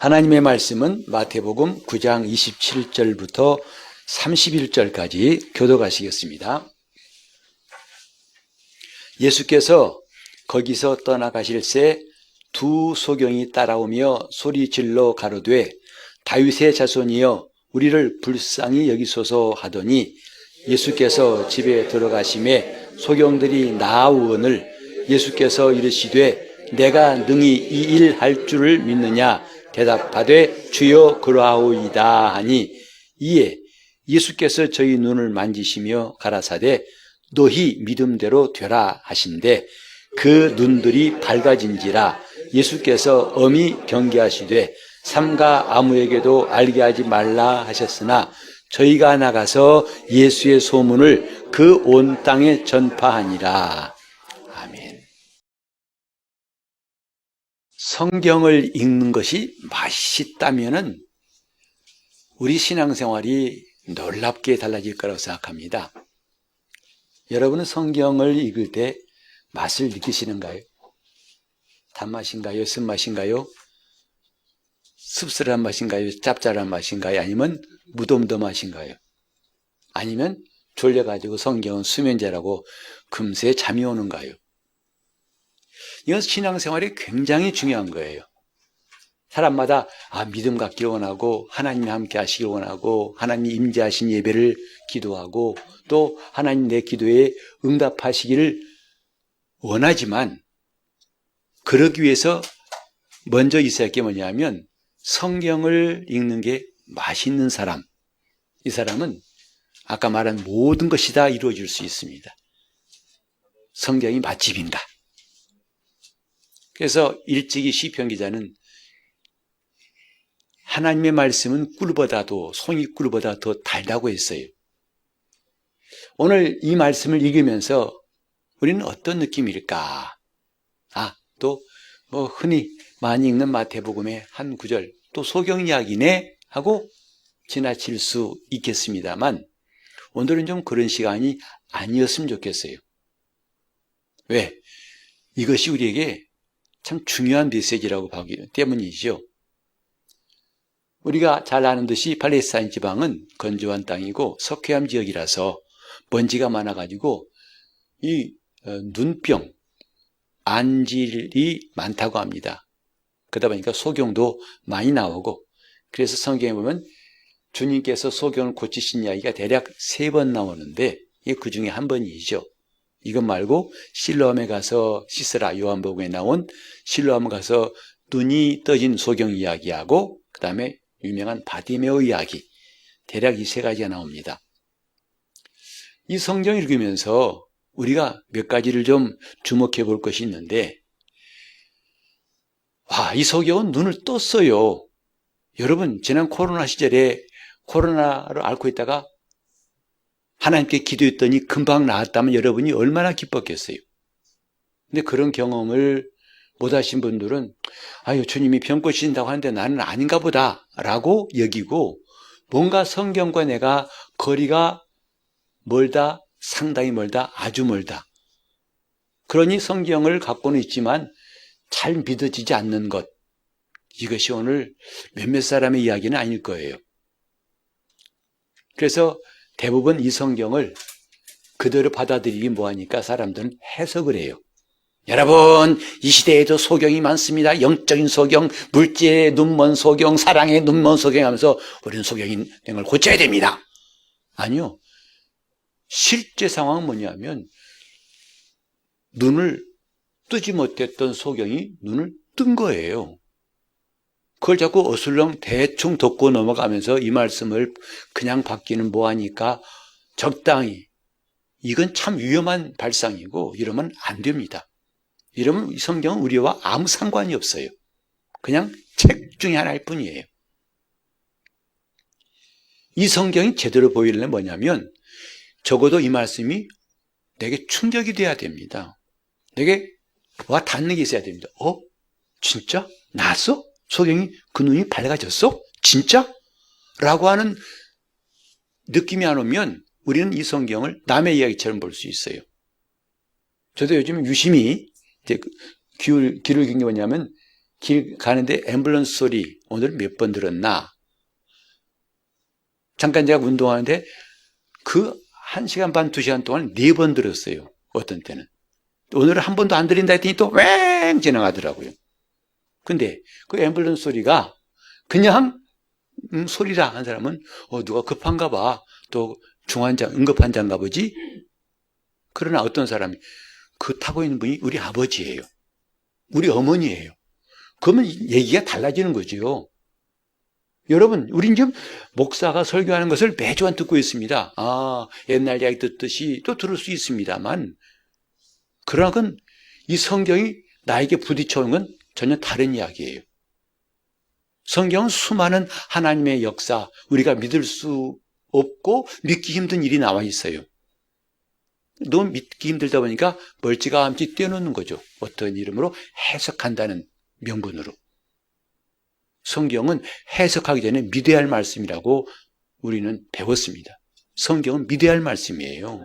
하나님의 말씀은 마태복음 9장 27절부터 31절까지 교독하시겠습니다. 예수께서 거기서 떠나가실새 두 소경이 따라오며 소리질러 가로되 다윗의 자손이여 우리를 불쌍히 여기소서 하더니 예수께서 집에 들어가심에 소경들이 나아오거늘 예수께서 이르시되 내가 능히 이 일 할 줄을 믿느냐 대답하되 주여 그러하오이다 하니 이에 예수께서 저희 눈을 만지시며 가라사대 너희 믿음대로 되라 하신대 그 눈들이 밝아진지라 예수께서 엄히 경계하시되 삼가 아무에게도 알게 하지 말라 하셨으나 저희가 나가서 예수의 소문을 그 온 땅에 전파하니라. 아멘. 성경을 읽는 것이 맛있다면은 우리 신앙생활이 놀랍게 달라질 거라고 생각합니다. 여러분은 성경을 읽을 때 맛을 느끼시는가요? 단맛인가요? 쓴맛인가요? 씁쓸한 맛인가요? 짭짤한 맛인가요? 아니면 무덤덤하신가요? 아니면 졸려가지고 성경은 수면제라고 금세 잠이 오는가요? 이건 신앙생활이 굉장히 중요한 거예요. 사람마다 믿음 갖기를 원하고 하나님이 함께 하시길 원하고 하나님 임재하신 예배를 기도하고 또 하나님 내 기도에 응답하시기를 원하지만 그러기 위해서 먼저 있어야 할 게 뭐냐면 성경을 읽는 게 맛있는 사람, 이 사람은 아까 말한 모든 것이 다 이루어질 수 있습니다. 성경이 맛집인가? 그래서 일찍이 시편 기자는 하나님의 말씀은 꿀보다도 송이꿀보다 더 달다고 했어요. 오늘 이 말씀을 읽으면서 우리는 어떤 느낌일까? 또 흔히 많이 읽는 마태복음의 한 구절, 또 소경 이야기네 하고 지나칠 수 있겠습니다만 오늘은 좀 그런 시간이 아니었으면 좋겠어요. 왜? 이것이 우리에게 참 중요한 메시지라고 보기 때문이죠. 우리가 잘 아는 듯이 팔레스타인 지방은 건조한 땅이고 석회암 지역이라서 먼지가 많아가지고 이 눈병, 안질이 많다고 합니다. 그러다 보니까 소경도 많이 나오고 그래서 성경에 보면 주님께서 소경을 고치신 이야기가 대략 3번 나오는데 이게 그 중에 한 번이죠. 이것 말고 실로암에 가서 씻으라 요한복음에 나온 실로암에 가서 눈이 떠진 소경 이야기하고 그 다음에 유명한 바디메오 이야기 대략 이 3가지가 나옵니다. 이 성경 읽으면서 우리가 몇 가지를 좀 주목해 볼 것이 있는데 이 소경은 눈을 떴어요. 여러분 지난 코로나 시절에 코로나를 앓고 있다가 하나님께 기도했더니 금방 나았다면 여러분이 얼마나 기뻤겠어요. 근데 그런 경험을 못하신 분들은 주님이 병 고치신다고 하는데 나는 아닌가 보다 라고 여기고 뭔가 성경과 내가 거리가 멀다, 상당히 멀다, 아주 멀다. 그러니 성경을 갖고는 있지만 잘 믿어지지 않는 것, 이것이 오늘 몇몇 사람의 이야기는 아닐 거예요. 그래서 대부분 이 성경을 그대로 받아들이기 뭐하니까 사람들은 해석을 해요. 여러분 이 시대에도 소경이 많습니다. 영적인 소경, 물질의 눈먼 소경, 사랑의 눈먼 소경 하면서 우리는 소경인 걸 고쳐야 됩니다. 아니요. 실제 상황은 뭐냐면 눈을 뜨지 못했던 소경이 눈을 뜬 거예요. 그걸 자꾸 어슬렁 대충 덮고 넘어가면서 이 말씀을 그냥 받기는 뭐하니까 적당히, 이건 참 위험한 발상이고 이러면 안 됩니다. 이러면 이 성경은 우리와 아무 상관이 없어요. 그냥 책 중에 하나일 뿐이에요. 이 성경이 제대로 보이려면 뭐냐면 적어도 이 말씀이 내게 충격이 돼야 됩니다. 내게 와 닿는 게 있어야 됩니다. 진짜? 나았어? 소경이 그 눈이 밝아졌어? 진짜? 라고 하는 느낌이 안 오면 우리는 이 성경을 남의 이야기처럼 볼 수 있어요. 저도 요즘 유심히 귀를 긴 게 뭐냐면 길 가는데 앰뷸런스 소리, 오늘 몇 번 들었나? 잠깐 제가 운동하는데 그 1시간 반, 2시간 동안 4번 들었어요. 어떤 때는. 오늘은 한 번도 안 들린다 했더니 또 왱 지나가더라고요. 근데 그 앰뷸런스 소리가 그냥 소리라 한 사람은 누가 급한가 봐. 또 중환자, 응급환자인가 보지? 그러나 어떤 사람이 그 타고 있는 분이 우리 아버지예요. 우리 어머니예요. 그러면 얘기가 달라지는 거죠. 여러분, 우린 지금 목사가 설교하는 것을 매주안 듣고 있습니다. 옛날 이야기 듣듯이 또 들을 수 있습니다만, 그러나 그건 이 성경이 나에게 부딪혀오는 건 전혀 다른 이야기예요. 성경은 수많은 하나님의 역사, 우리가 믿을 수 없고 믿기 힘든 일이 나와 있어요. 너무 믿기 힘들다 보니까 멀찌감치 떼어놓는 거죠. 어떤 이름으로 해석한다는 명분으로. 성경은 해석하기 전에 믿어야 할 말씀이라고 우리는 배웠습니다. 성경은 믿어야 할 말씀이에요.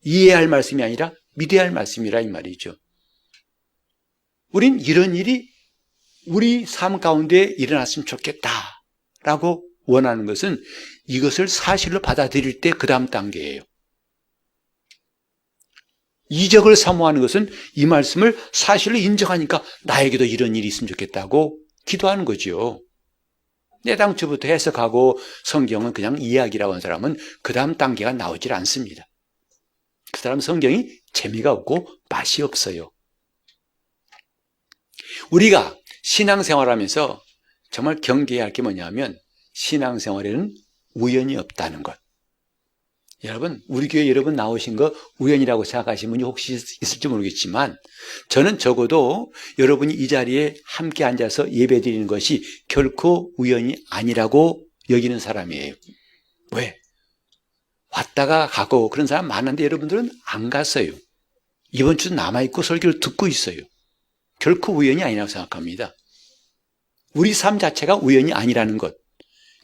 이해해야 할 말씀이 아니라 믿어야 할 말씀이라 이 말이죠. 우린 이런 일이 우리 삶 가운데 일어났으면 좋겠다라고 원하는 것은 이것을 사실로 받아들일 때 그 다음 단계예요. 이적을 사모하는 것은 이 말씀을 사실로 인정하니까 나에게도 이런 일이 있으면 좋겠다고 기도하는 거죠. 내 당초부터 해석하고 성경은 그냥 이야기라고 하는 사람은 그 다음 단계가 나오질 않습니다. 그 사람 성경이 재미가 없고 맛이 없어요. 우리가 신앙생활하면서 정말 경계해야 할 게 뭐냐면 신앙생활에는 우연이 없다는 것. 여러분, 우리 교회 여러분 나오신 거 우연이라고 생각하시는 분이 혹시 있을지 모르겠지만 저는 적어도 여러분이 이 자리에 함께 앉아서 예배드리는 것이 결코 우연이 아니라고 여기는 사람이에요. 왜? 왔다가 가고 그런 사람 많은데 여러분들은 안 갔어요. 이번 주 남아있고 설교를 듣고 있어요. 결코 우연이 아니라고 생각합니다. 우리 삶 자체가 우연이 아니라는 것.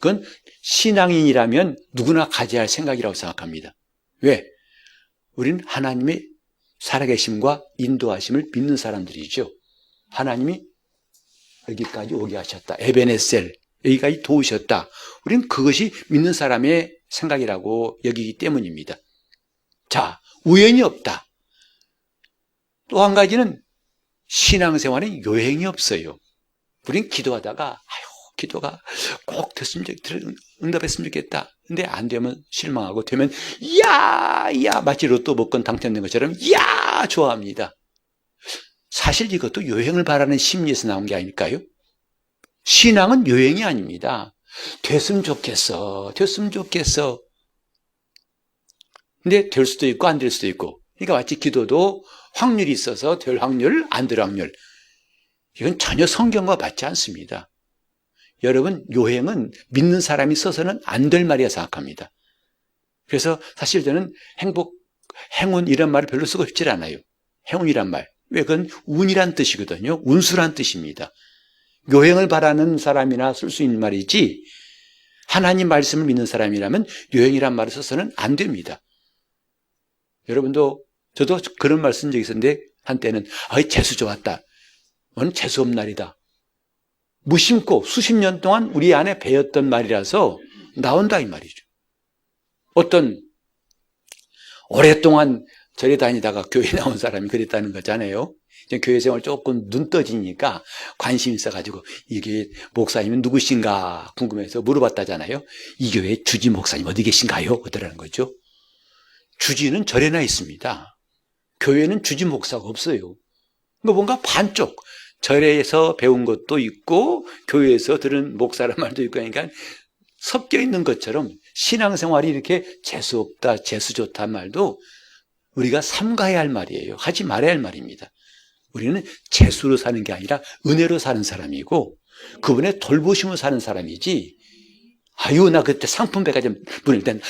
그건 신앙인이라면 누구나 가져야 할 생각이라고 생각합니다. 왜? 우리는 하나님의 살아계심과 인도하심을 믿는 사람들이죠. 하나님이 여기까지 오게 하셨다. 에베네셀, 여기까지 도우셨다. 우리는 그것이 믿는 사람의 생각이라고 여기기 때문입니다. 자, 우연이 없다. 또 한 가지는 신앙생활에 요행이 없어요. 우린 기도하다가 기도가 꼭 응답했으면 좋겠다. 근데 안 되면 실망하고 되면 야 마치 로또 복권 당첨된 것처럼 야 좋아합니다. 사실 이것도 요행을 바라는 심리에서 나온 게 아닐까요? 신앙은 요행이 아닙니다. 됐으면 좋겠어. 근데 될 수도 있고 안 될 수도 있고. 그러니까 마치 기도도 확률이 있어서 될 확률, 안 될 확률. 이건 전혀 성경과 맞지 않습니다. 여러분, 요행은 믿는 사람이 써서는 안 될 말이라 생각합니다. 그래서 사실 저는 행운 이런 말을 별로 쓰고 싶지 않아요. 행운이란 말. 왜? 그건 운이란 뜻이거든요. 운수란 뜻입니다. 요행을 바라는 사람이나 쓸 수 있는 말이지 하나님 말씀을 믿는 사람이라면 요행이란 말을 써서는 안 됩니다. 여러분도 저도 그런 말 쓴 적이 있었는데 한때는 재수 좋았다. 오늘 재수 없는 날이다. 무심코 수십 년 동안 우리 안에 배웠던 말이라서 나온다 이 말이죠. 어떤 오랫동안 절에 다니다가 교회 나온 사람이 그랬다는 거잖아요. 교회 생활 조금 눈 떠지니까 관심 있어가지고 이게 목사님은 누구신가 궁금해서 물어봤다잖아요. 이 교회 주지 목사님 어디 계신가요? 그러라는 거죠. 주지는 절에나 있습니다. 교회는 주지 목사가 없어요. 뭔가 반쪽 절에서 배운 것도 있고 교회에서 들은 목사란 말도 있고 하니까 섞여 있는 것처럼 신앙생활이 이렇게 재수 없다, 재수 좋다 말도 우리가 삼가해야 할 말이에요. 하지 말아야 할 말입니다. 우리는 재수로 사는 게 아니라 은혜로 사는 사람이고 그분의 돌보심으로 사는 사람이지. 나 그때 상품 백화점 문을 땐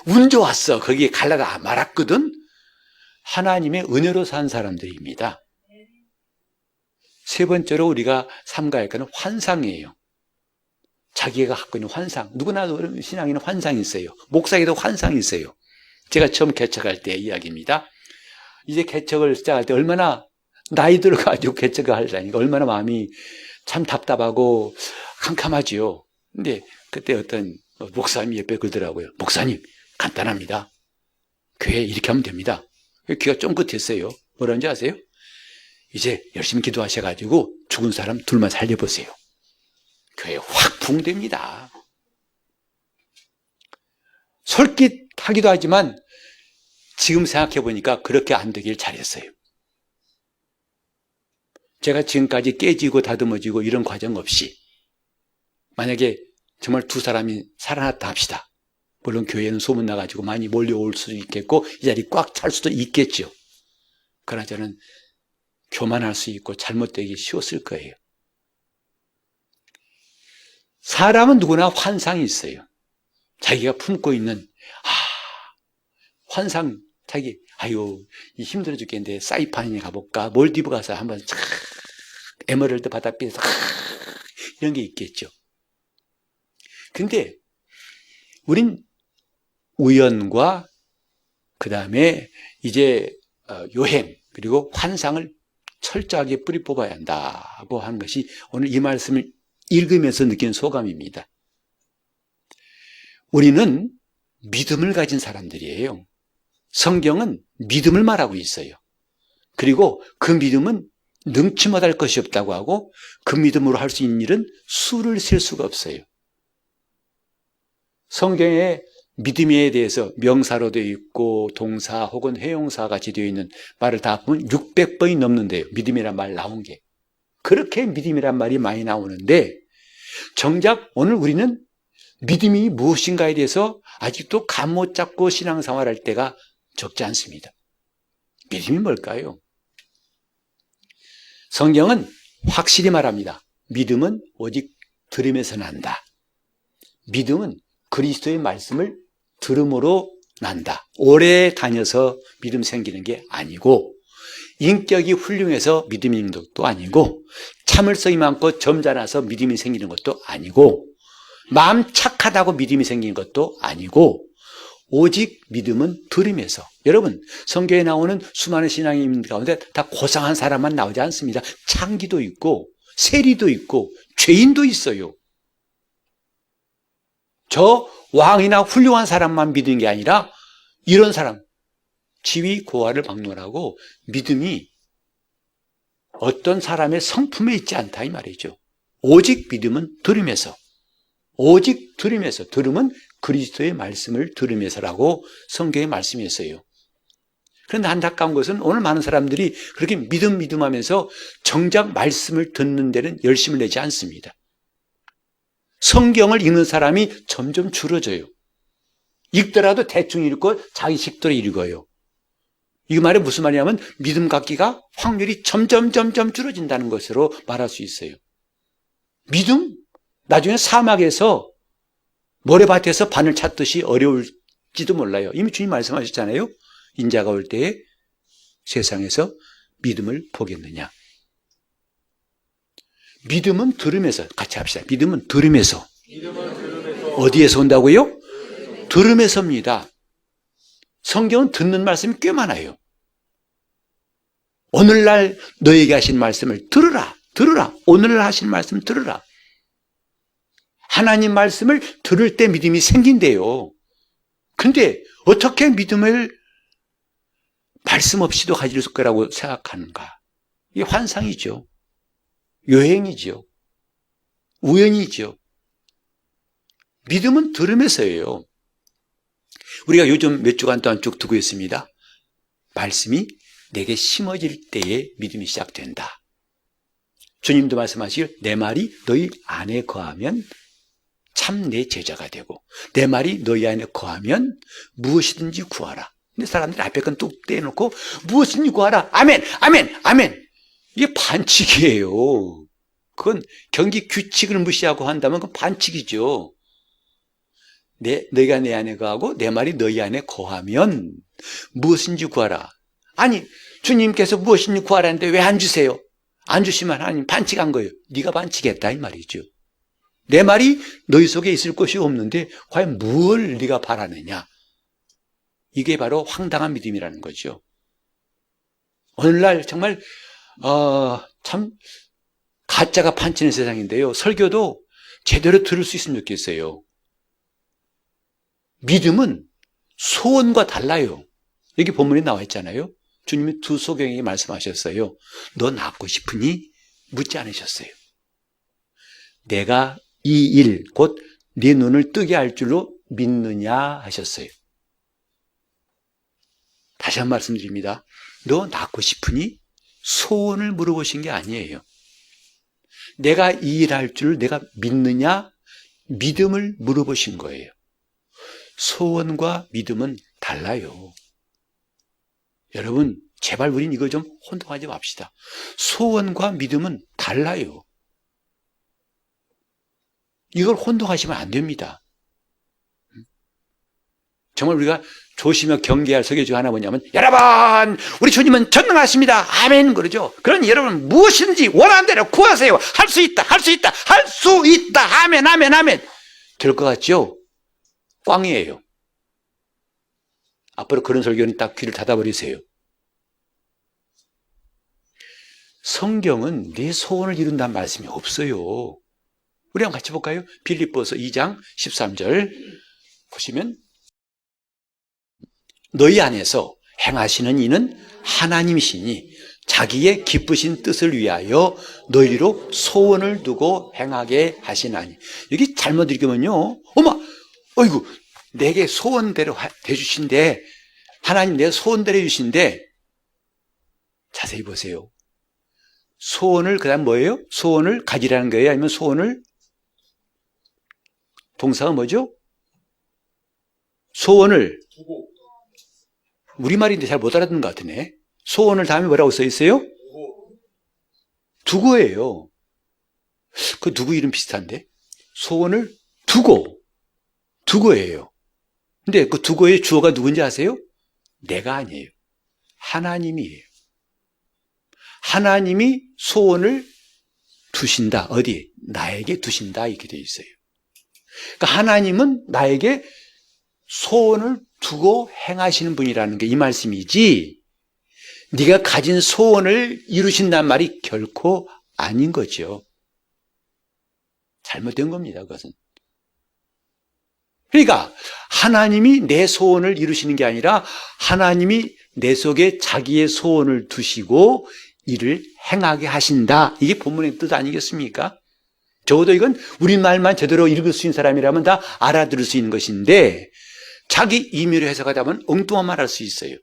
운 좋았어. 거기에 갈라다 말았거든. 하나님의 은혜로 사는 사람들입니다. 세 번째로 우리가 삼가할 것은 환상이에요. 자기가 갖고 있는 환상. 누구나 신앙에는 환상이 있어요. 목사에게도 환상이 있어요. 제가 처음 개척할 때 이야기입니다. 이제 개척을 시작할 때 얼마나 나이 들어가지고 개척을 하려니까 얼마나 마음이 참 답답하고 캄캄하지요. 근데 그때 어떤 목사님이 옆에 그러더라고요. 목사님, 간단합니다. 교회 이렇게 하면 됩니다. 귀가 쫑긋했어요. 뭐라는지 아세요? 이제 열심히 기도하셔가지고 죽은 사람 둘만 살려보세요. 교회 확 붕됩니다. 솔깃하기도 하지만 지금 생각해보니까 그렇게 안 되길 잘했어요. 제가 지금까지 깨지고 다듬어지고 이런 과정 없이 만약에 정말 두 사람이 살아났다 합시다. 물론 교회는 소문나가지고 많이 몰려올 수도 있겠고 이 자리 꽉 찰 수도 있겠죠. 그러나 저는 교만할 수 있고 잘못되기 쉬웠을 거예요. 사람은 누구나 환상이 있어요. 자기가 품고 있는 환상, 자기 힘들어 죽겠는데 사이판에 가볼까, 몰디브 가서 한번 촤 에메랄드 바닷빛에서 이런 게 있겠죠. 근데 우린 우연과 그 다음에 이제 요행 그리고 환상을 철저하게 뿌리 뽑아야 한다고 하는 것이 오늘 이 말씀을 읽으면서 느낀 소감입니다. 우리는 믿음을 가진 사람들이에요. 성경은 믿음을 말하고 있어요. 그리고 그 믿음은 능치 못할 것이 없다고 하고 그 믿음으로 할 수 있는 일은 수를 셀 수가 없어요. 성경에 믿음에 대해서 명사로 되어 있고 동사 혹은 회용사 같이 되어 있는 말을 다 보면 600번이 넘는데요. 믿음이란 말 나온 게. 그렇게 믿음이란 말이 많이 나오는데 정작 오늘 우리는 믿음이 무엇인가에 대해서 아직도 감 못 잡고 신앙생활할 때가 적지 않습니다. 믿음이 뭘까요? 성경은 확실히 말합니다. 믿음은 오직 들음에서 난다. 믿음은 그리스도의 말씀을 들음으로 난다. 오래 다녀서 믿음 생기는 게 아니고 인격이 훌륭해서 믿음이 있는 것도 아니고 참을성이 많고 점잖아서 믿음이 생기는 것도 아니고 마음 착하다고 믿음이 생기는 것도 아니고 오직 믿음은 들음에서. 여러분 성경에 나오는 수많은 신앙인들 가운데 다 고상한 사람만 나오지 않습니다. 창기도 있고 세리도 있고 죄인도 있어요. 저 왕이나 훌륭한 사람만 믿는 게 아니라 이런 사람 지위 고하를 막론하고 믿음이 어떤 사람의 성품에 있지 않다 이 말이죠. 오직 믿음은 들음에서. 오직 들음에서. 들음은 그리스도의 말씀을 들으면서라고 성경의 말씀이 있어요. 그런데 안타까운 것은 오늘 많은 사람들이 그렇게 믿음 하면서 정작 말씀을 듣는 데는 열심을 내지 않습니다. 성경을 읽는 사람이 점점 줄어져요. 읽더라도 대충 읽고 자기 식대로 읽어요. 이 말이 무슨 말이냐면 믿음 갖기가 확률이 점점 줄어진다는 것으로 말할 수 있어요. 믿음? 나중에 사막에서 모래밭에서 바늘 찾듯이 어려울지도 몰라요. 이미 주님 말씀하셨잖아요. 인자가 올 때에 세상에서 믿음을 보겠느냐. 믿음은 들음에서. 같이 합시다. 믿음은 들음에서. 어디에서 온다고요? 들음에서입니다. 성경은 듣는 말씀이 꽤 많아요. 오늘날 너에게 하신 말씀을 들으라. 오늘날 하신 말씀 들으라. 하나님 말씀을 들을 때 믿음이 생긴대요. 근데 어떻게 믿음을 말씀 없이도 가질 거라고 생각하는가? 이게 환상이죠. 여행이죠. 우연이죠. 믿음은 들음에서예요. 우리가 요즘 몇 주간 동안 쭉 두고 있습니다. 말씀이 내게 심어질 때에 믿음이 시작된다. 주님도 말씀하시길 내 말이 너희 안에 거하면 참 내 제자가 되고 내 말이 너희 안에 거하면 무엇이든지 구하라. 근데 사람들이 앞에 건 뚝 떼놓고 무엇이든지 구하라. 아멘. 이게 반칙이에요. 그건 경기 규칙을 무시하고 한다면 그건 반칙이죠. 너희가 내 안에 거하고 내 말이 너희 안에 거하면 무엇인지 구하라. 아니 주님께서 무엇인지 구하라는데 왜 안 주세요? 안 주시면 하나님 반칙한 거예요. 네가 반칙했다 이 말이죠. 내 말이 너희 속에 있을 것이 없는데 과연 무엇을 네가 바라느냐. 이게 바로 황당한 믿음이라는 거죠. 오늘날 정말 참 가짜가 판치는 세상인데요. 설교도 제대로 들을 수 있으면 좋겠어요. 믿음은 소원과 달라요. 여기 본문에 나와 있잖아요. 주님이 두 소경에게 말씀하셨어요. 너 낳고 싶으니? 묻지 않으셨어요. 내가 이 일, 곧 네 눈을 뜨게 할 줄로 믿느냐 하셨어요. 다시 한 번 말씀드립니다. 너 낳고 싶으니? 소원을 물어보신 게 아니에요. 내가 이 일 할 줄 내가 믿느냐? 믿음을 물어보신 거예요. 소원과 믿음은 달라요. 여러분, 제발 우린 이거 좀 혼동하지 맙시다. 소원과 믿음은 달라요. 이걸 혼동하시면 안 됩니다. 정말 우리가 조심하며 경계할 설교 중 하나 뭐냐면, 여러분, 우리 주님은 전능하십니다. 아멘 그러죠. 그러니 여러분 무엇이든지 원하는 대로 구하세요. 할 수 있다, 할 수 있다, 할 수 있다. 아멘, 아멘, 아멘. 될 것 같죠? 꽝이에요. 앞으로 그런 설교는 딱 귀를 닫아버리세요. 성경은 내 소원을 이룬다는 말씀이 없어요. 우리 한번 같이 볼까요? 빌립보서 2장 13절 보시면, 너희 안에서 행하시는 이는 하나님이시니 자기의 기쁘신 뜻을 위하여 너희로 소원을 두고 행하게 하시나니. 여기 잘못 읽으면요, 어머, 어이구, 내게 소원대로 해주신대. 하나님 내 소원대로 해주신대. 자세히 보세요. 소원을 그 다음 뭐예요? 소원을 가지라는 거예요? 아니면 소원을, 동사가 뭐죠? 소원을, 우리말인데 잘 못 알아듣는 것 같으네. 소원을 다음에 뭐라고 써 있어요? 두고예요. 그 누구 이름 비슷한데? 소원을 두고, 두고예요. 근데 그 두고의 주어가 누군지 아세요? 내가 아니에요. 하나님이에요. 하나님이 소원을 두신다. 어디? 나에게 두신다. 이렇게 되어 있어요. 그러니까 하나님은 나에게 소원을 두고 행하시는 분이라는 게 이 말씀이지, 네가 가진 소원을 이루신다는 말이 결코 아닌 거죠. 잘못된 겁니다, 그것은. 그러니까 하나님이 내 소원을 이루시는 게 아니라 하나님이 내 속에 자기의 소원을 두시고 이를 행하게 하신다. 이게 본문의 뜻 아니겠습니까? 적어도 이건 우리말만 제대로 읽을 수 있는 사람이라면 다 알아들을 수 있는 것인데, 자기 임의로 해석하다 보면 엉뚱한 말 할 수 있어요.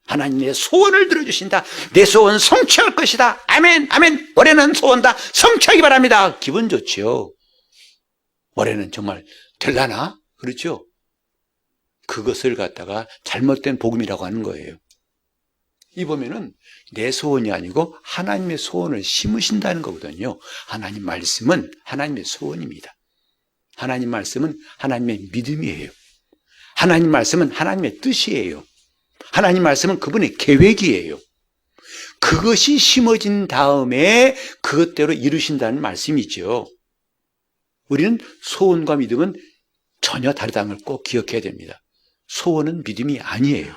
하나님 내 소원을 들어주신다. 내 소원 성취할 것이다. 아멘, 아멘. 올해는 소원 다 성취하기 바랍니다. 기분 좋죠. 올해는 정말 될라나? 그렇죠? 그것을 갖다가 잘못된 복음이라고 하는 거예요. 이 보면은 내 소원이 아니고 하나님의 소원을 심으신다는 거거든요. 하나님 말씀은 하나님의 소원입니다. 하나님 말씀은 하나님의 믿음이에요. 하나님 말씀은 하나님의 뜻이에요. 하나님 말씀은 그분의 계획이에요. 그것이 심어진 다음에 그것대로 이루신다는 말씀이죠. 우리는 소원과 믿음은 전혀 다르다는 걸 꼭 기억해야 됩니다. 소원은 믿음이 아니에요.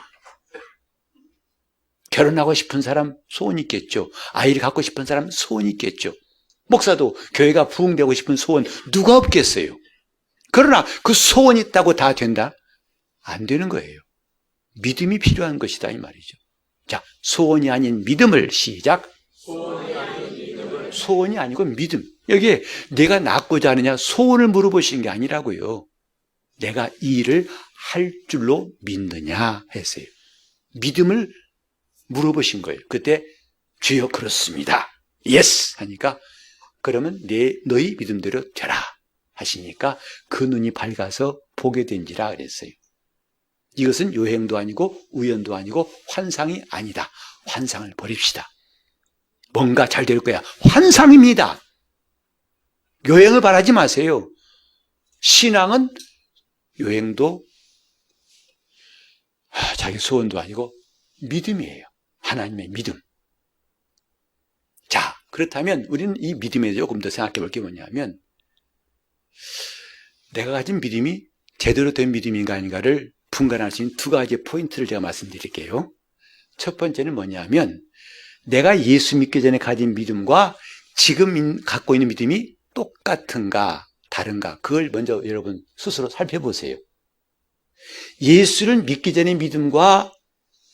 결혼하고 싶은 사람 소원이 있겠죠. 아이를 갖고 싶은 사람 소원이 있겠죠. 목사도 교회가 부흥되고 싶은 소원 누가 없겠어요. 그러나 그 소원이 있다고 다 된다? 안 되는 거예요. 믿음이 필요한 것이다 이 말이죠. 자, 소원이 아닌 믿음을 시작. 소원이 아니고 믿음. 여기에 내가 낳고자 하느냐 소원을 물어보신 게 아니라고요. 내가 이 일을 할 줄로 믿느냐 했어요. 믿음을 물어보신 거예요. 그때 주여 그렇습니다. 예스 하니까 그러면 너희 믿음대로 되라 하시니까 그 눈이 밝아서 보게 된지라 그랬어요. 이것은 요행도 아니고 우연도 아니고 환상이 아니다. 환상을 버립시다. 뭔가 잘 될 거야. 환상입니다. 요행을 바라지 마세요. 신앙은 요행도 자기 소원도 아니고 믿음이에요. 하나님의 믿음. 자, 그렇다면 우리는 이 믿음에 조금 더 생각해 볼 게 뭐냐면, 내가 가진 믿음이 제대로 된 믿음인가 아닌가를 분간할 수 있는 두 가지 포인트를 제가 말씀드릴게요. 첫 번째는 뭐냐면, 내가 예수 믿기 전에 가진 믿음과 지금 갖고 있는 믿음이 똑같은가 다른가, 그걸 먼저 여러분 스스로 살펴보세요. 예수를 믿기 전의 믿음과,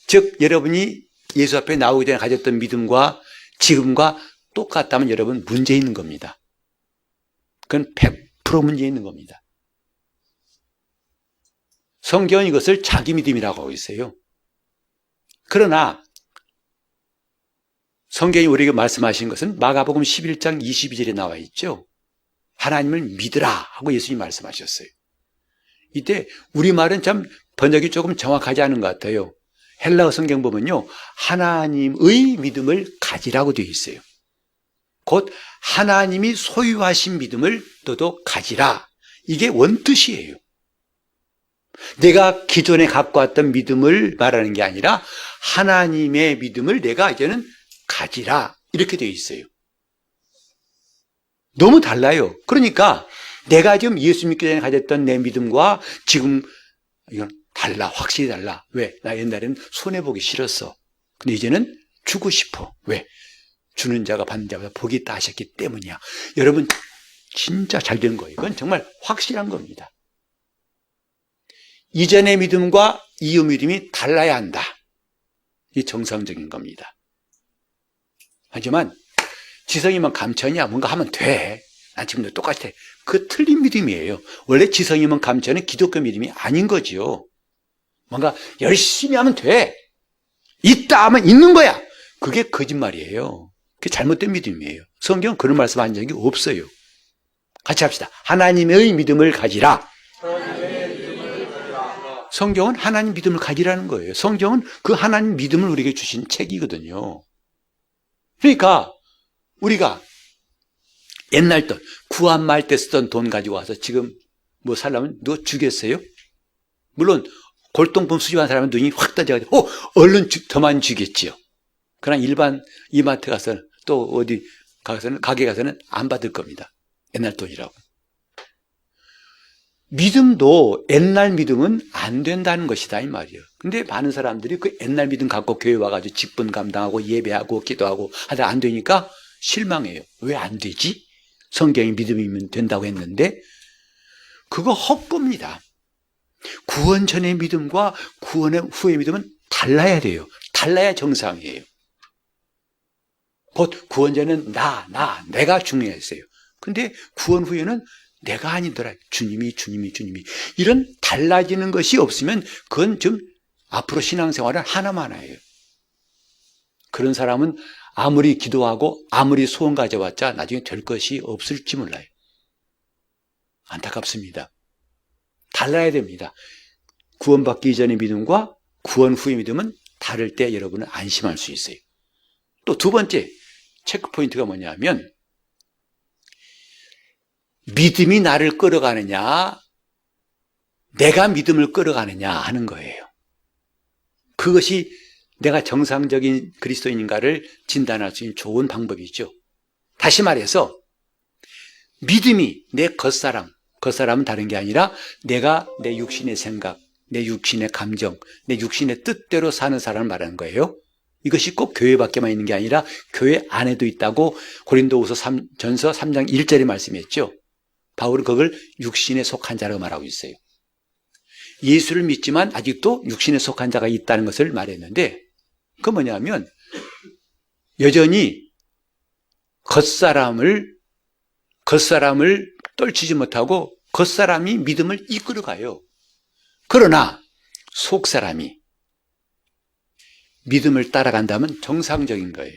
즉 여러분이 예수 앞에 나오기 전에 가졌던 믿음과 지금과 똑같다면 여러분 문제 있는 겁니다. 그건 100% 문제 있는 겁니다. 성경은 이것을 자기 믿음이라고 하고 있어요. 그러나 성경이 우리에게 말씀하신 것은 마가복음 11장 22절에 나와 있죠. 하나님을 믿으라 하고 예수님이 말씀하셨어요. 이때 우리말은 참 번역이 조금 정확하지 않은 것 같아요. 헬라어 성경 보면요, 하나님의 믿음을 가지라고 되어 있어요. 곧 하나님이 소유하신 믿음을 너도 가지라, 이게 원뜻이에요. 내가 기존에 갖고 왔던 믿음을 말하는 게 아니라 하나님의 믿음을 내가 이제는 가지라, 이렇게 되어 있어요. 너무 달라요. 그러니까 내가 지금 예수 믿기 전에 가졌던 내 믿음과 지금 이건 달라, 확실히 달라. 왜? 나 옛날에는 손해보기 싫었어. 근데 이제는 주고 싶어. 왜? 주는 자가 받는 자보다 복이 있다 하셨기 때문이야. 여러분 진짜 잘 된 거예요. 이건 정말 확실한 겁니다. 이전의 믿음과 이후 믿음이 달라야 한다. 이 정상적인 겁니다. 하지만 지성이면 감천이야, 뭔가 하면 돼, 난 지금도 똑같아, 그 틀린 믿음이에요. 원래 지성이면 감천은 기독교 믿음이 아닌 거죠. 뭔가 열심히 하면 돼, 있다 하면 있는 거야, 그게 거짓말이에요. 그게 잘못된 믿음이에요. 성경은 그런 말씀한 적이 없어요. 같이 합시다. 하나님의 믿음을 가지라. 성경은 하나님 믿음을 가지라는 거예요. 성경은 그 하나님 믿음을 우리에게 주신 책이거든요. 그러니까 우리가 옛날 돈, 구한말 때 쓰던 돈 가지고 와서 지금 뭐 살려면 누가 주겠어요? 물론 골동품 수집한 사람은 눈이 확 떠져가지고 얼른 더 많이 주겠지요. 그러나 일반 이마트 가서 또 어디 가서는, 가게 가서는 안 받을 겁니다. 옛날 돈이라고. 믿음도 옛날 믿음은 안 된다는 것이다, 이 말이에요. 근데 많은 사람들이 그 옛날 믿음 갖고 교회 와가지고 직분 감당하고 예배하고 기도하고 하다 안 되니까 실망해요. 왜 안 되지? 성경이 믿음이면 된다고 했는데. 그거 헛겁니다. 구원 전의 믿음과 구원 후의 믿음은 달라야 돼요. 달라야 정상이에요. 곧 구원 전에는 내가 중요했어요. 근데 구원 후에는 내가 아니더라, 주님이. 이런 달라지는 것이 없으면 그건 좀 앞으로 신앙생활은 하나만해요. 그런 사람은 아무리 기도하고 아무리 소원 가져왔자 나중에 될 것이 없을지 몰라요. 안타깝습니다. 달라야 됩니다. 구원받기 이전의 믿음과 구원 후의 믿음은 다를 때 여러분은 안심할 수 있어요. 또 두 번째 체크포인트가 뭐냐면, 믿음이 나를 끌어가느냐, 내가 믿음을 끌어가느냐 하는 거예요. 그것이 내가 정상적인 그리스도인인가를 진단할 수 있는 좋은 방법이죠. 다시 말해서 믿음이 내 겉사람은 다른 게 아니라 내가 내 육신의 생각, 내 육신의 감정, 내 육신의 뜻대로 사는 사람을 말하는 거예요. 이것이 꼭 교회 밖에만 있는 게 아니라 교회 안에도 있다고 고린도후서 전서 3장 1절에 말씀했죠. 바울은 그걸 육신에 속한 자라고 말하고 있어요. 예수를 믿지만 아직도 육신에 속한 자가 있다는 것을 말했는데, 그건 뭐냐면 여전히 겉사람을 떨치지 못하고 겉사람이 믿음을 이끌어가요. 그러나 속사람이 믿음을 따라간다면 정상적인 거예요.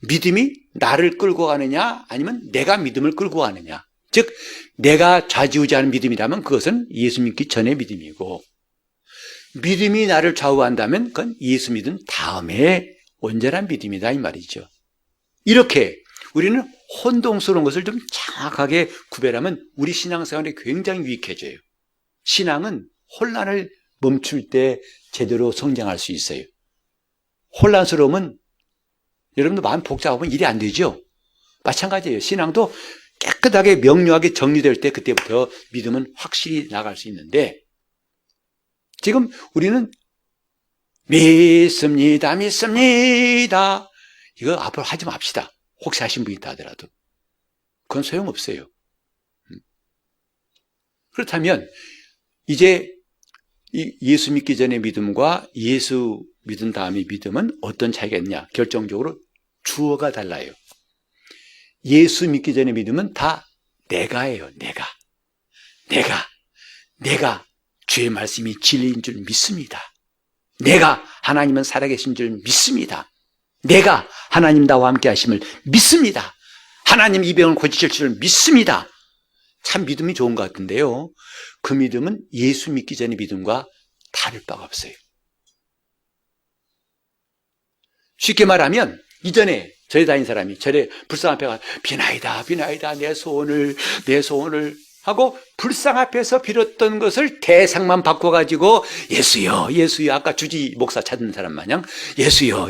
믿음이 나를 끌고 가느냐 아니면 내가 믿음을 끌고 가느냐, 즉 내가 좌지우지하는 믿음이라면 그것은 예수 믿기 전의 믿음이고, 믿음이 나를 좌우한다면 그건 예수 믿은 다음에 온전한 믿음이다, 이 말이죠. 이렇게 우리는 혼동스러운 것을 좀 정확하게 구별하면 우리 신앙생활이 굉장히 유익해져요. 신앙은 혼란을 멈출 때 제대로 성장할 수 있어요. 혼란스러우면 여러분도 마음 복잡하면 일이 안 되죠. 마찬가지예요. 신앙도 깨끗하게 명료하게 정리될 때 그때부터 믿음은 확실히 나갈 수 있는데, 지금 우리는 믿습니다 이거 앞으로 하지 맙시다. 혹시 하신 분이 있다 하더라도. 그건 소용없어요. 그렇다면 이제 예수 믿기 전의 믿음과 예수 믿은 다음의 믿음은 어떤 차이가 있냐? 결정적으로 주어가 달라요. 예수 믿기 전의 믿음은 다 내가예요. 내가 주의 말씀이 진리인 줄 믿습니다. 내가 하나님은 살아계신 줄 믿습니다. 내가 하나님 나와 함께 하심을 믿습니다. 하나님 이 병을 고치실 줄 믿습니다. 참 믿음이 좋은 것 같은데요. 그 믿음은 예수 믿기 전의 믿음과 다를 바가 없어요. 쉽게 말하면 이전에 절에 다닌 사람이 절에 불상 앞에 가서 비나이다 내 소원을 하고 불상 앞에서 빌었던 것을 대상만 바꿔가지고 예수여 아까 주지 목사 찾는 사람 마냥 예수여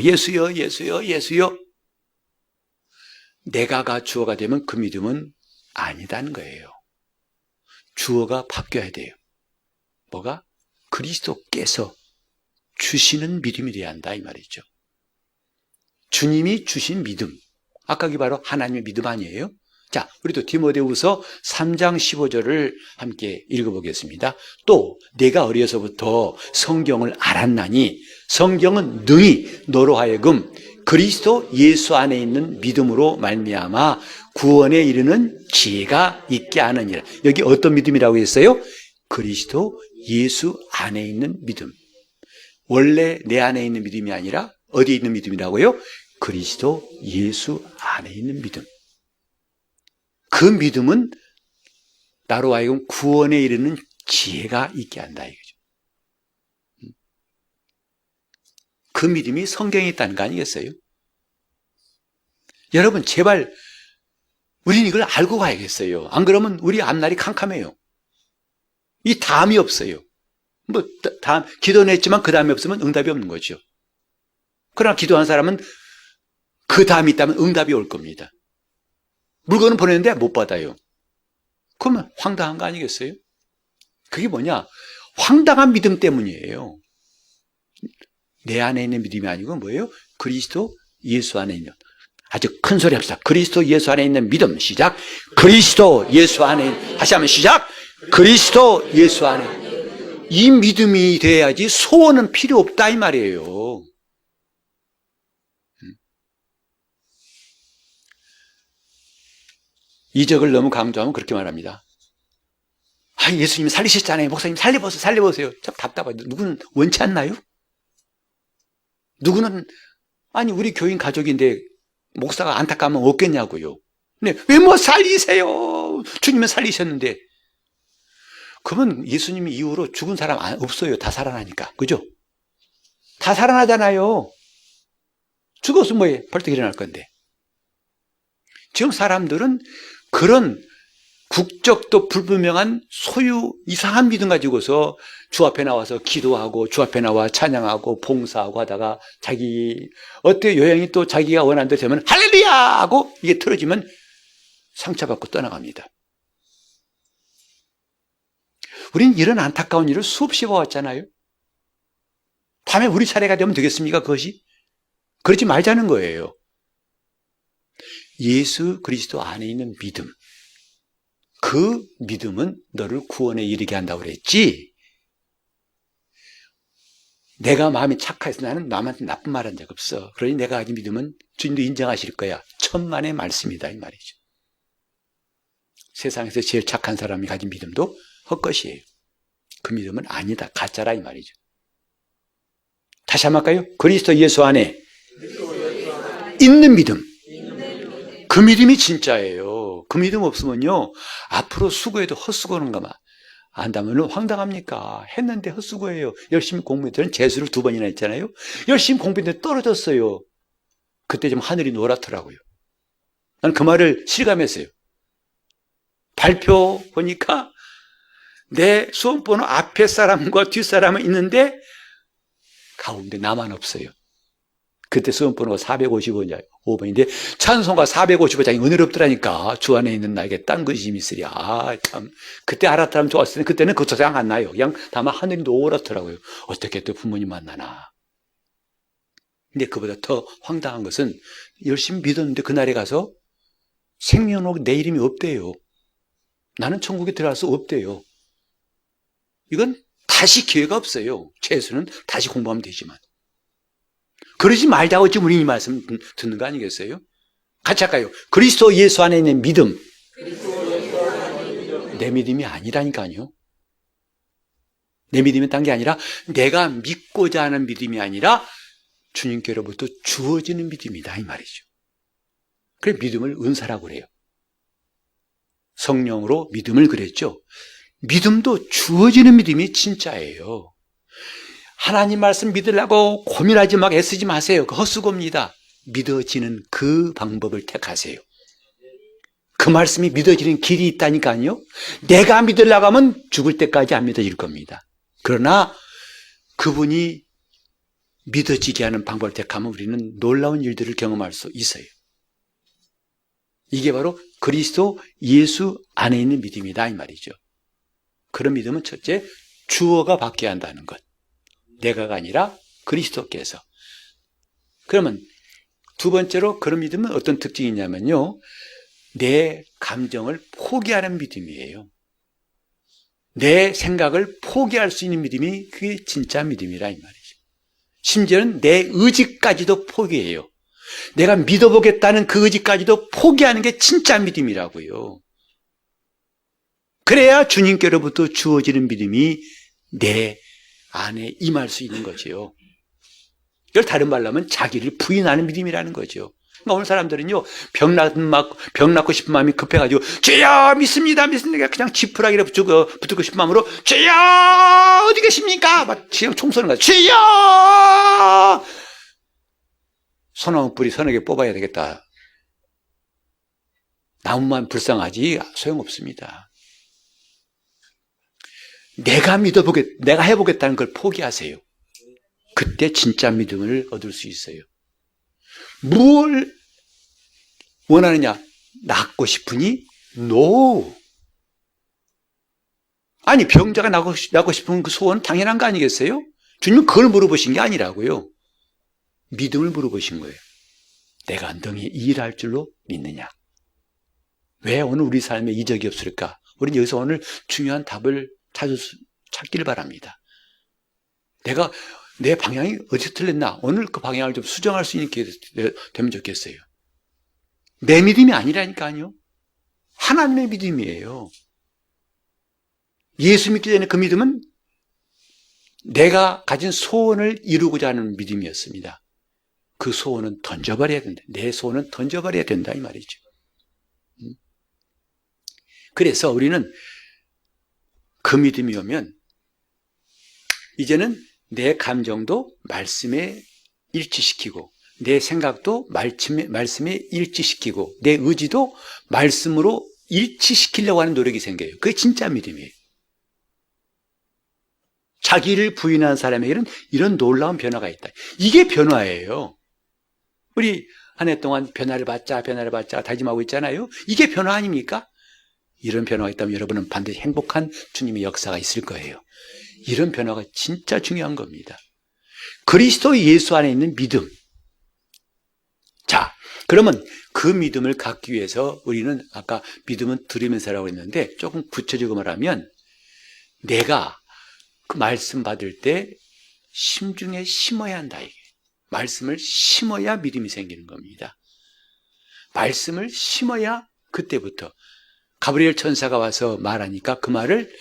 내가가 주어가 되면 그 믿음은 아니다는 거예요. 주어가 바뀌어야 돼요. 뭐가? 그리스도께서 주시는 믿음이 돼야 한다 이 말이죠. 주님이 주신 믿음. 아까 그게 바로 하나님의 믿음 아니에요? 자, 우리도 디모데후서 3장 15절을 함께 읽어보겠습니다. 또 내가 어려서부터 성경을 알았나니 성경은 능히 너로 하여금 그리스도 예수 안에 있는 믿음으로 말미암아 구원에 이르는 지혜가 있게 하느니라. 여기 어떤 믿음이라고 했어요? 그리스도 예수 안에 있는 믿음. 원래 내 안에 있는 믿음이 아니라 어디에 있는 믿음이라고요? 그리스도 예수 안에 있는 믿음. 그 믿음은 나로 하여금 구원에 이르는 지혜가 있게 한다 이거죠. 그 믿음이 성경에 있다는 거 아니겠어요? 여러분 제발 우리는 이걸 알고 가야겠어요. 안 그러면 우리 앞날이 캄캄해요. 이 다음이 없어요. 뭐 다음 기도는 했지만 그 다음이 없으면 응답이 없는 거죠. 그러나 기도한 사람은 그 다음이 있다면 응답이 올 겁니다. 물건을 보냈는데 못 받아요. 그러면 황당한 거 아니겠어요? 그게 뭐냐? 황당한 믿음 때문이에요. 내 안에 있는 믿음이 아니고 뭐예요? 그리스도 예수 안에 있는. 아주 큰 소리 합시다. 그리스도 예수 안에 있는 믿음. 시작. 그리스도 예수 안에. 다시 한번 시작. 그리스도 예수 안에. 이 믿음이 돼야지 소원은 필요 없다 이 말이에요. 이적을 너무 강조하면 그렇게 말합니다. 아, 예수님 살리셨잖아요. 목사님 살려보세요. 참 답답하죠. 누구는 원치 않나요? 누구는 아니 우리 교인 가족인데 목사가 안타까우면 없겠냐고요. 근데 왜 뭐 살리세요? 주님은 살리셨는데. 그러면 예수님 이후로 죽은 사람 없어요. 다 살아나니까. 그죠? 다 살아나잖아요. 죽었으면 뭐예요? 벌떡 일어날 건데. 지금 사람들은 그런 국적도 불분명한 소유 이상한 믿음 가지고서 주 앞에 나와서 기도하고 주 앞에 나와 찬양하고 봉사하고 하다가 자기 어때 요양이 또 자기가 원하는 대로 되면 할렐루야 하고 이게 틀어지면 상처받고 떠나갑니다. 우린 이런 안타까운 일을 수없이 봐왔잖아요. 다음에 우리 차례가 되면 되겠습니까? 그것이? 그러지 말자는 거예요. 예수 그리스도 안에 있는 믿음. 그 믿음은 너를 구원에 이르게 한다고 그랬지. 내가 마음이 착해서 나는 남한테 나쁜 말 한 적 없어. 그러니 내가 가진 믿음은 주님도 인정하실 거야. 천만의 말씀이다 이 말이죠. 세상에서 제일 착한 사람이 가진 믿음도 헛것이에요. 그 믿음은 아니다. 가짜라 이 말이죠. 다시 한번 할까요? 그리스도 예수 안에 있는 믿음. 그 믿음이 진짜예요. 그 믿음 없으면요 앞으로 수고해도 헛수고하는 것만 안다면 황당합니까? 했는데 헛수고해요. 열심히 공부했더니 재수를 2번이나 했잖아요. 열심히 공부했는데 떨어졌어요. 그때 좀 하늘이 노랗더라고요. 나는 그 말을 실감했어요. 발표 보니까 내 수험번호 앞에 사람과 뒷사람은 있는데 가운데 나만 없어요. 그때 수험번호가 455번인데 찬송가 455장이 은혜롭더라니까. 주 안에 있는 나에게 딴 것이 있으랴. 아, 참 그때 알았다면 좋았을 텐데 그때는 그 생각 안 나요. 그냥 다만 하늘이 노랗더라고요. 어떻게 또 부모님 만나나. 근데 그보다 더 황당한 것은 열심히 믿었는데 그날에 가서 생명록 내 이름이 없대요. 나는 천국에 들어갈 수 없대요. 이건 다시 기회가 없어요. 최소는 다시 공부하면 되지만. 그러지 말자고 지금 우리 이 말씀 듣는 거 아니겠어요? 같이 할까요? 그리스도 예수 안에 있는 믿음. 내 믿음이 아니라니까요. 내 믿음이 딴 게 아니라 내가 믿고자 하는 믿음이 아니라 주님께로부터 주어지는 믿음이다 이 말이죠. 그래 믿음을 은사라고 그래요. 성령으로 믿음을 그랬죠. 믿음도 주어지는 믿음이 진짜예요. 하나님 말씀 믿으려고 고민하지 막 애쓰지 마세요. 그 헛수고입니다. 믿어지는 그 방법을 택하세요. 그 말씀이 믿어지는 길이 있다니까요. 내가 믿으려고 하면 죽을 때까지 안 믿어질 겁니다. 그러나 그분이 믿어지게 하는 방법을 택하면 우리는 놀라운 일들을 경험할 수 있어요. 이게 바로 그리스도 예수 안에 있는 믿음이다 이 말이죠. 그런 믿음은 첫째, 주어가 바뀌어야 한다는 것. 내가가 아니라 그리스도께서. 그러면 두 번째로 그런 믿음은 어떤 특징이 있냐면요. 내 감정을 포기하는 믿음이에요. 내 생각을 포기할 수 있는 믿음이 그게 진짜 믿음이라 이 말이죠. 심지어는 내 의지까지도 포기해요. 내가 믿어보겠다는 그 의지까지도 포기하는 게 진짜 믿음이라고요. 그래야 주님께로부터 주어지는 믿음이 내 안에 임할 수 있는 거지요. 이걸 다른 말로 하면 자기를 부인하는 믿음이라는 거죠. 그러니까 오늘 사람들은요, 병 낳고 싶은 마음이 급해가지고, 주여, 믿습니다. 그냥 지푸라기를 붙고 싶은 마음으로, 주여, 어디 계십니까? 막 총 쏘는 거야. 주여! 소나무 뿌리 서너 개 뽑아야 되겠다. 나무만 불쌍하지 소용없습니다. 내가 해보겠다는 걸 포기하세요. 그때 진짜 믿음을 얻을 수 있어요. 뭘 원하느냐? 낫고 싶으니? No. 아니, 병자가 낫고 싶은 그 소원은 당연한 거 아니겠어요? 주님은 그걸 물어보신 게 아니라고요. 믿음을 물어보신 거예요. 내가 너희 일할 줄로 믿느냐? 왜 오늘 우리 삶에 이적이 없을까? 우리는 여기서 오늘 중요한 답을 찾기를 바랍니다. 내가 내 방향이 어디서 틀렸나? 오늘 그 방향을 좀 수정할 수 있는 기회가 되면 좋겠어요. 내 믿음이 아니라니까요. 하나님의 믿음이에요. 예수 믿기 전에 그 믿음은 내가 가진 소원을 이루고자 하는 믿음이었습니다. 그 소원은 던져버려야 된다. 내 소원은 던져버려야 된다 이 말이죠. 그래서 우리는 그 믿음이 오면 이제는 내 감정도 말씀에 일치시키고 내 생각도 말씀에 일치시키고 내 의지도 말씀으로 일치시키려고 하는 노력이 생겨요. 그게 진짜 믿음이에요. 자기를 부인하는 사람에게는 이런 놀라운 변화가 있다. 이게 변화예요. 우리 한 해 동안 변화를 받자 다짐하고 있잖아요. 이게 변화 아닙니까? 이런 변화가 있다면 여러분은 반드시 행복한 주님의 역사가 있을 거예요. 이런 변화가 진짜 중요한 겁니다. 그리스도 예수 안에 있는 믿음. 자, 그러면 그 믿음을 갖기 위해서 우리는 아까 믿음은 들으면서라고 했는데 조금 구체적으로 말하면 내가 그 말씀 받을 때 심중에 심어야 한다. 이게. 말씀을 심어야 믿음이 생기는 겁니다. 말씀을 심어야 그때부터 가브리엘 천사가 와서 말하니까 그 말을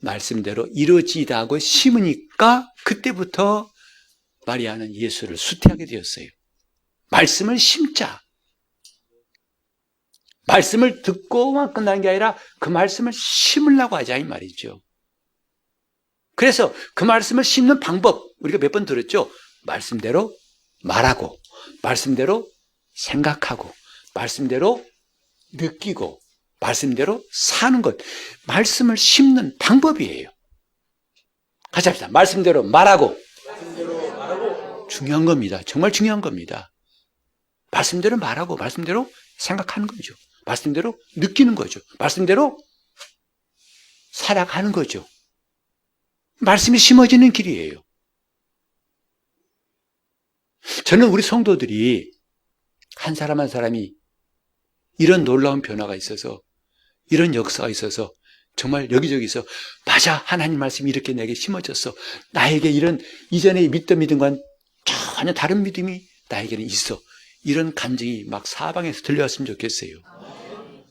말씀대로 이루어지다 하고 심으니까 그때부터 마리아는 예수를 수태하게 되었어요. 말씀을 심자. 말씀을 듣고만 끝나는 게 아니라 그 말씀을 심으려고 하자 이 말이죠. 그래서 그 말씀을 심는 방법 우리가 몇 번 들었죠. 말씀대로 말하고 말씀대로 생각하고 말씀대로 느끼고 말씀대로 사는 것. 말씀을 심는 방법이에요. 같이 합시다. 말씀대로 말하고. 중요한 겁니다. 정말 중요한 겁니다. 말씀대로 말하고 말씀대로 생각하는 거죠. 말씀대로 느끼는 거죠. 말씀대로 살아가는 거죠. 말씀이 심어지는 길이에요. 저는 우리 성도들이 한 사람 한 사람이 이런 놀라운 변화가 있어서, 이런 역사가 있어서 정말 여기저기서 맞아, 하나님 말씀이 이렇게 내게 심어졌어, 나에게 이런 이전에 믿던 믿음과는 전혀 다른 믿음이 나에게는 있어, 이런 감정이 막 사방에서 들려왔으면 좋겠어요.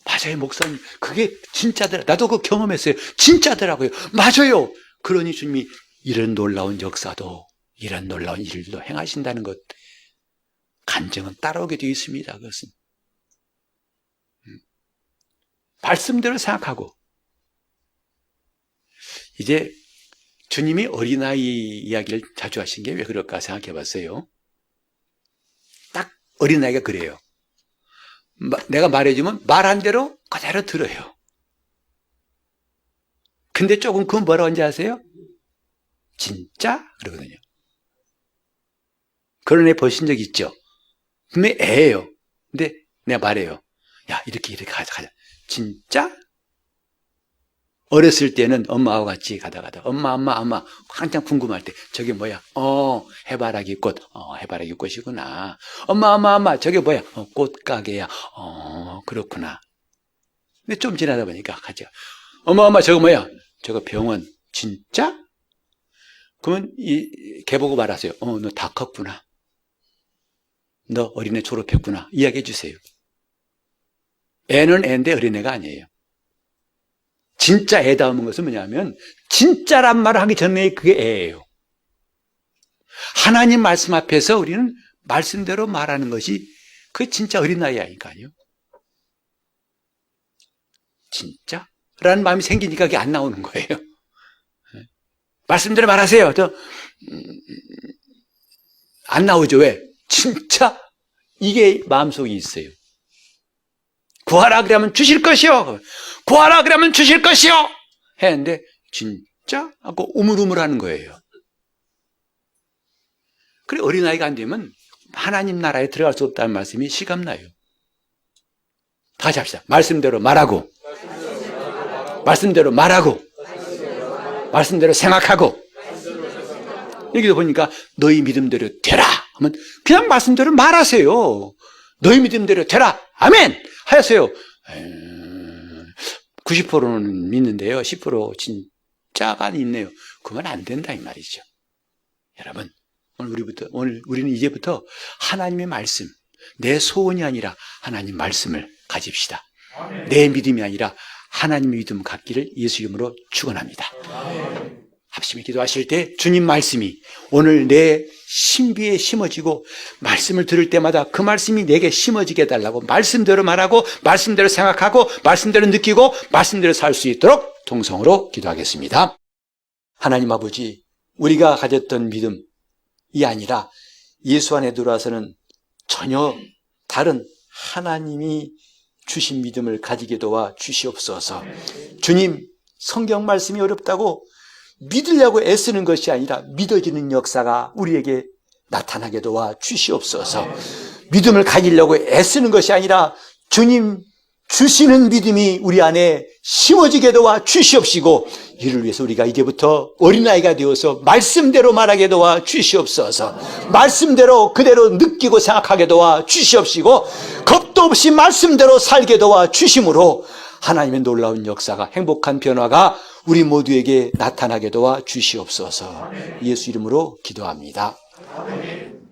맞아요, 목사님, 그게 진짜더라, 나도 그거 경험했어요, 진짜더라고요, 맞아요. 그러니 주님이 이런 놀라운 역사도, 이런 놀라운 일도 행하신다는 것, 감정은 따라오게 되어 있습니다. 그것은 말씀대로 생각하고. 이제 주님이 어린아이 이야기를 자주 하신 게 왜 그럴까 생각해 봤어요. 딱 어린아이가 그래요. 내가 말해주면 말한 대로 그대로 들어요. 근데 조금 그건 뭐라고 하는지 아세요? 진짜? 그러거든요. 그런 애 보신 적 있죠? 분명히 애예요. 근데 내가 말해요. 야, 이렇게 가자. 진짜? 어렸을 때는 엄마하고 같이 가다가다 엄마 한참 궁금할 때 저게 뭐야? 해바라기 꽃. 해바라기 꽃이구나. 엄마 저게 뭐야? 꽃가게야. 그렇구나. 근데 좀 지나다 보니까 가죠. 엄마 저거 뭐야? 저거 병원. 진짜? 그러면 걔 보고 말하세요. 너 다 컸구나. 너 어린애 졸업했구나. 이야기해 주세요. 애는 애인데 어린애가 아니에요. 진짜 애다운 것은 뭐냐면 진짜란 말을 하기 전에 그게 애예요. 하나님 말씀 앞에서 우리는 말씀대로 말하는 것이 그게 진짜 어린아이 아닐까요? 진짜? 라는 마음이 생기니까 그게 안 나오는 거예요. 말씀대로 말하세요. 안 나오죠. 왜? 진짜? 이게 마음속에 있어요. 구하라 그러면 주실 것이요. 구하라 그러면 주실 것이요. 했는데 진짜? 하고 우물우물하는 거예요. 그래 어린아이가 안 되면 하나님 나라에 들어갈 수 없다는 말씀이 실감나요. 다시 합시다. 말씀대로 말하고, 말씀대로 말하고, 말씀대로 생각하고. 여기도 보니까 너희 믿음대로 되라 하면 그냥 말씀대로 말하세요. 너희 믿음대로 되라. 아멘 하세요. 90%는 믿는데요, 10% 진짜가 있네요. 그건 안 된다 이 말이죠. 여러분, 오늘 우리는 이제부터 하나님의 말씀, 내 소원이 아니라 하나님 말씀을 가집시다. 내 믿음이 아니라 하나님의 믿음 갖기를 예수 이름으로 축원합니다. 합심히 기도하실 때 주님 말씀이 오늘 내 신비에 심어지고 말씀을 들을 때마다 그 말씀이 내게 심어지게 해달라고 말씀대로 말하고 말씀대로 생각하고 말씀대로 느끼고 말씀대로 살 수 있도록 동성으로 기도하겠습니다. 하나님 아버지, 우리가 가졌던 믿음이 아니라 예수 안에 들어와서는 전혀 다른 하나님이 주신 믿음을 가지게 도와 주시옵소서. 주님, 성경 말씀이 어렵다고 믿으려고 애쓰는 것이 아니라 믿어지는 역사가 우리에게 나타나게 도와 주시옵소서. 믿음을 가지려고 애쓰는 것이 아니라 주님 주시는 믿음이 우리 안에 심어지게 도와 주시옵시고, 이를 위해서 우리가 이제부터 어린아이가 되어서 말씀대로 말하게 도와 주시옵소서. 말씀대로 그대로 느끼고 생각하게 도와 주시옵시고, 겁도 없이 말씀대로 살게 도와 주심으로 하나님의 놀라운 역사가, 행복한 변화가 우리 모두에게 나타나게 도와 주시옵소서. 예수 이름으로 기도합니다. 아멘.